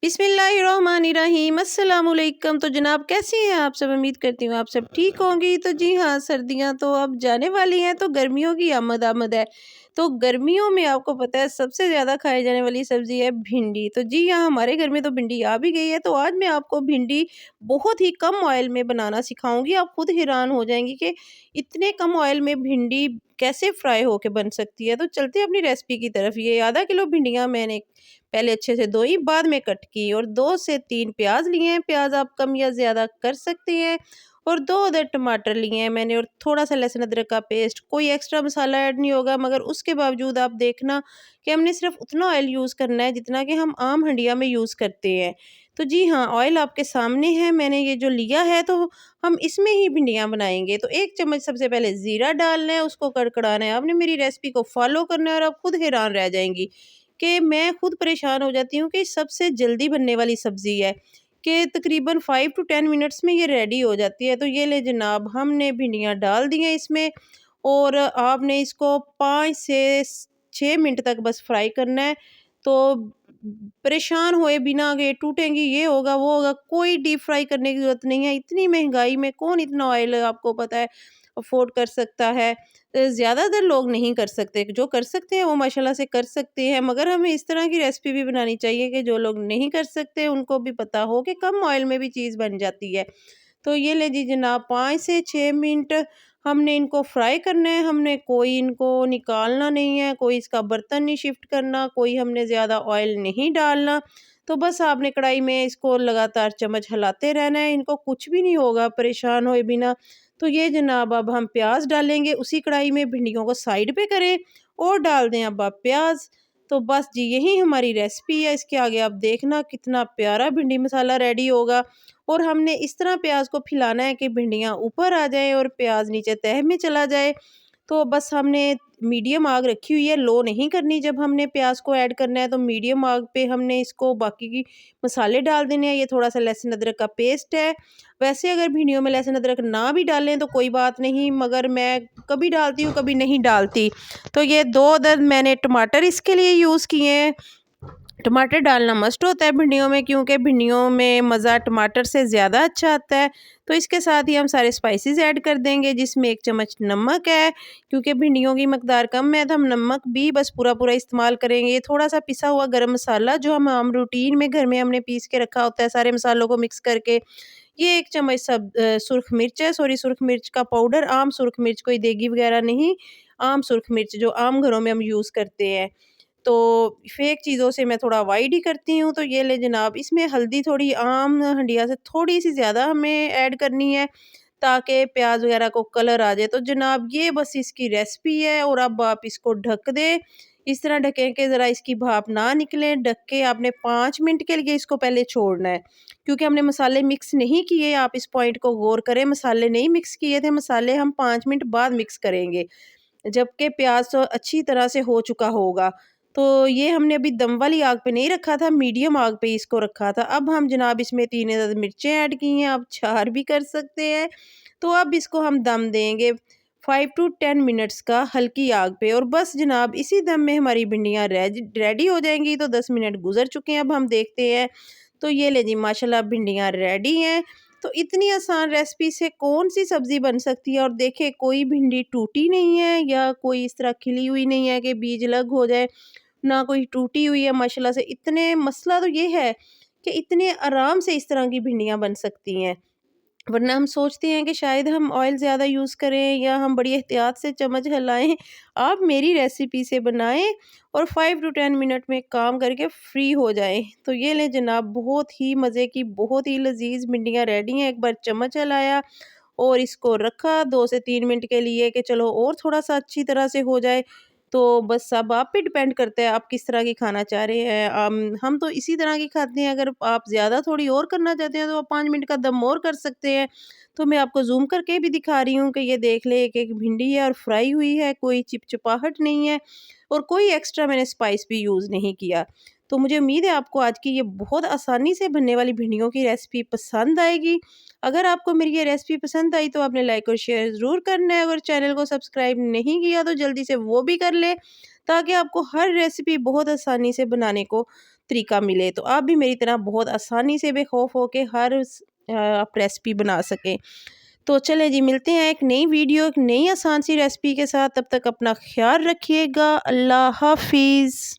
बिस्मिल्लाहिर्रहमानिर्रहीम अस्सलामुअलैकुम। तो जनाब कैसी हैं आप सब? उम्मीद करती हूँ आप सब ठीक होंगी। तो जी हाँ, सर्दियाँ तो अब जाने वाली हैं, तो गर्मियों की आमद आमद है। तो गर्मियों में आपको पता है सबसे ज़्यादा खाई जाने वाली सब्ज़ी है भिंडी। तो जी हाँ, हमारे घर में तो भिंडी आ भी गई है। तो आज मैं आपको भिंडी बहुत ही कम ऑयल में बनाना सिखाऊंगी। आप खुद हैरान हो जाएंगी कि इतने कम ऑयल में भिंडी कैसे फ्राई होके बन सकती है। तो चलते हैं अपनी रेसिपी की तरफ। ये आधा किलो भिंडियाँ मैंने पहले अच्छे से धोई, बाद में कट की, और 2 से 3 प्याज लिए हैं। प्याज आप कम या ज़्यादा कर सकते हैं। और 2 अदर टमाटर लिए हैं मैंने, और थोड़ा सा लहसुन अदरक का पेस्ट। कोई एक्स्ट्रा मसाला ऐड नहीं होगा, मगर उसके बावजूद आप देखना कि हमने सिर्फ उतना ऑयल यूज़ करना है जितना कि हम आम हंडिया में यूज़ करते हैं। तो जी हाँ, ऑयल आपके सामने है, मैंने ये जो लिया है, तो हम इसमें ही भिंडियाँ बनाएंगे। तो 1 चम्मच सबसे पहले ज़ीरा डालना है, उसको कड़कड़ाना है। आपने मेरी रेसिपी को फॉलो करना है और आप खुद हैरान रह जाएंगी कि मैं खुद परेशान हो जाती हूँ कि सबसे जल्दी बनने वाली सब्ज़ी है, कि तकरीबन 5 टू 10 मिनट्स में ये रेडी हो जाती है। तो ये ले जनाब, हमने भिंडियाँ डाल दी हैं इसमें, और आपने इसको 5 से 6 मिनट तक बस फ्राई करना है। तो परेशान हुए बिना कि टूटेंगी, ये होगा वो होगा, कोई डीप फ्राई करने की ज़रूरत नहीं है। इतनी महंगाई में कौन इतना ऑयल आपको पता है अफ़ोर्ड कर सकता है। ज़्यादातर लोग नहीं कर सकते, जो कर सकते हैं वो माशाल्लाह से कर सकते हैं, मगर हमें इस तरह की रेसिपी भी बनानी चाहिए कि जो लोग नहीं कर सकते उनको भी पता हो कि कम ऑयल में भी चीज़ बन जाती है। तो ये ले जी जनाब, 5 से 6 मिनट हमने इनको फ्राई करना है। हमने कोई इनको निकालना नहीं है, कोई इसका बर्तन नहीं शिफ्ट करना, कोई हमने ज़्यादा ऑयल नहीं डालना। तो बस आपने कढ़ाई में इसको लगातार चम्मच हिलाते रहना है, इनको कुछ भी नहीं होगा परेशान होए बिना। तो ये जनाब, अब हम प्याज डालेंगे उसी कढ़ाई में। भिंडियों को साइड पे करें और डाल दें अब आप प्याज। तो बस जी, यही हमारी रेसिपी है। इसके आगे आप देखना कितना प्यारा भिंडी मसाला रेडी होगा। और हमने इस तरह प्याज को फैलाना है कि भिंडियाँ ऊपर आ जाएँ और प्याज नीचे तह में चला जाए। तो बस हमने मीडियम आग रखी हुई है, लो नहीं करनी। जब हमने प्याज को ऐड करना है तो मीडियम आग पे हमने इसको बाकी की मसाले डाल देने हैं। ये थोड़ा सा लहसुन अदरक का पेस्ट है। वैसे अगर भिंडियों में लहसुन अदरक ना भी डालें तो कोई बात नहीं, मगर मैं कभी डालती हूँ कभी नहीं डालती। तो ये 2 अदद मैंने टमाटर इसके लिए यूज़ किए हैं। टमाटर डालना मस्ट होता है भिंडियों में, क्योंकि भिंडियों में मज़ा टमाटर से ज़्यादा अच्छा आता है। तो इसके साथ ही हम सारे स्पाइसेस ऐड कर देंगे, जिसमें 1 चम्मच नमक है। क्योंकि भिंडियों की मकदार कम है तो हम नमक भी बस पूरा पूरा इस्तेमाल करेंगे। थोड़ा सा पिसा हुआ गरम मसाला, जो हम आम रूटीन में घर में हमने पीस के रखा होता है सारे मसालों को मिक्स करके। ये 1 चम्मच सुरख मिर्च है, सॉरी, सुरख मिर्च का पाउडर, आम सुरख मिर्च, कोई देगी वगैरह नहीं, आम सुरख मिर्च जो आम घरों में हम यूज़ करते हैं। तो फेक चीज़ों से मैं थोड़ा अवॉइड ही करती हूँ। तो ये ले जनाब, इसमें हल्दी थोड़ी आम हंडिया से थोड़ी सी ज़्यादा हमें ऐड करनी है, ताकि प्याज वगैरह को कलर आ जाए। तो जनाब, ये बस इसकी रेसिपी है। और अब आप इसको ढक दें, इस तरह ढकें कि ज़रा इसकी भाप ना निकले। ढक के आपने 5 मिनट के लिए इसको पहले छोड़ना है, क्योंकि हमने मसाले मिक्स नहीं किए। आप इस पॉइंट को गौर करें, मसाले नहीं मिक्स किए थे, मसाले हम 5 मिनट बाद मिक्स करेंगे, जबकि प्याज तो अच्छी तरह से हो चुका होगा। तो ये हमने अभी दम वाली आग पे नहीं रखा था, मीडियम आग पे इसको रखा था। अब हम जनाब इसमें 3 अदद मिर्चें ऐड की हैं, आप 4 भी कर सकते हैं। तो अब इसको हम दम देंगे 5 टू 10 मिनट्स का हल्की आग पे। और बस जनाब, इसी दम में हमारी भिंडियाँ रेडी हो जाएंगी। तो 10 मिनट गुजर चुके हैं, अब हम देखते हैं। तो ये ले जी, माशाल्लाह भिंडियाँ रेडी हैं। तो इतनी आसान रेसिपी से कौन सी सब्ज़ी बन सकती है। और देखिए, कोई भिंडी टूटी नहीं है या कोई इस तरह खिली हुई नहीं है कि बीज अलग हो जाए, ना कोई टूटी हुई है माशाल्लाह से। इतने मसला तो ये है कि इतने आराम से इस तरह की भिंडियाँ बन सकती हैं। वरना हम सोचते हैं कि शायद हम ऑयल ज़्यादा यूज़ करें या हम बड़ी एहतियात से चम्मच हिलाएं। आप मेरी रेसिपी से बनाएं और 5 टू 10 मिनट में काम करके फ्री हो जाएं। तो ये लें जनाब, बहुत ही मज़े की, बहुत ही लजीज भिंडियाँ रेडी हैं। एक बार चम्मच हिलाया और इसको रखा 2 से 3 मिनट के लिए कि चलो और थोड़ा सा अच्छी तरह से हो जाए। तो बस अब आप पे डिपेंड करता है आप किस तरह की खाना चाह रहे हैं। हम तो इसी तरह की खाते हैं। अगर आप ज़्यादा थोड़ी और करना चाहते हैं तो आप 5 मिनट का दम और कर सकते हैं। तो मैं आपको ज़ूम करके भी दिखा रही हूँ कि ये देख ले, एक-एक भिंडी है और फ्राई हुई है, कोई चिपचिपाहट नहीं है और कोई एक्स्ट्रा मैंने स्पाइस भी यूज़ नहीं किया। तो मुझे उम्मीद है आपको आज की ये बहुत आसानी से बनने वाली भिंडियों की रेसिपी पसंद आएगी। अगर आपको मेरी ये रेसिपी पसंद आई तो आपने लाइक और शेयर ज़रूर करना है। अगर चैनल को सब्सक्राइब नहीं किया तो जल्दी से वो भी कर ले, ताकि आपको हर रेसिपी बहुत आसानी से बनाने को तरीका मिले, तो आप भी मेरी तरह बहुत आसानी से बेखौफ हो के हर आप रेसिपी बना सकें। तो चलें जी, मिलते हैं एक नई वीडियो, एक नई आसान सी रेसिपी के साथ। तब तक अपना ख्याल रखिएगा। अल्लाह हाफिज़।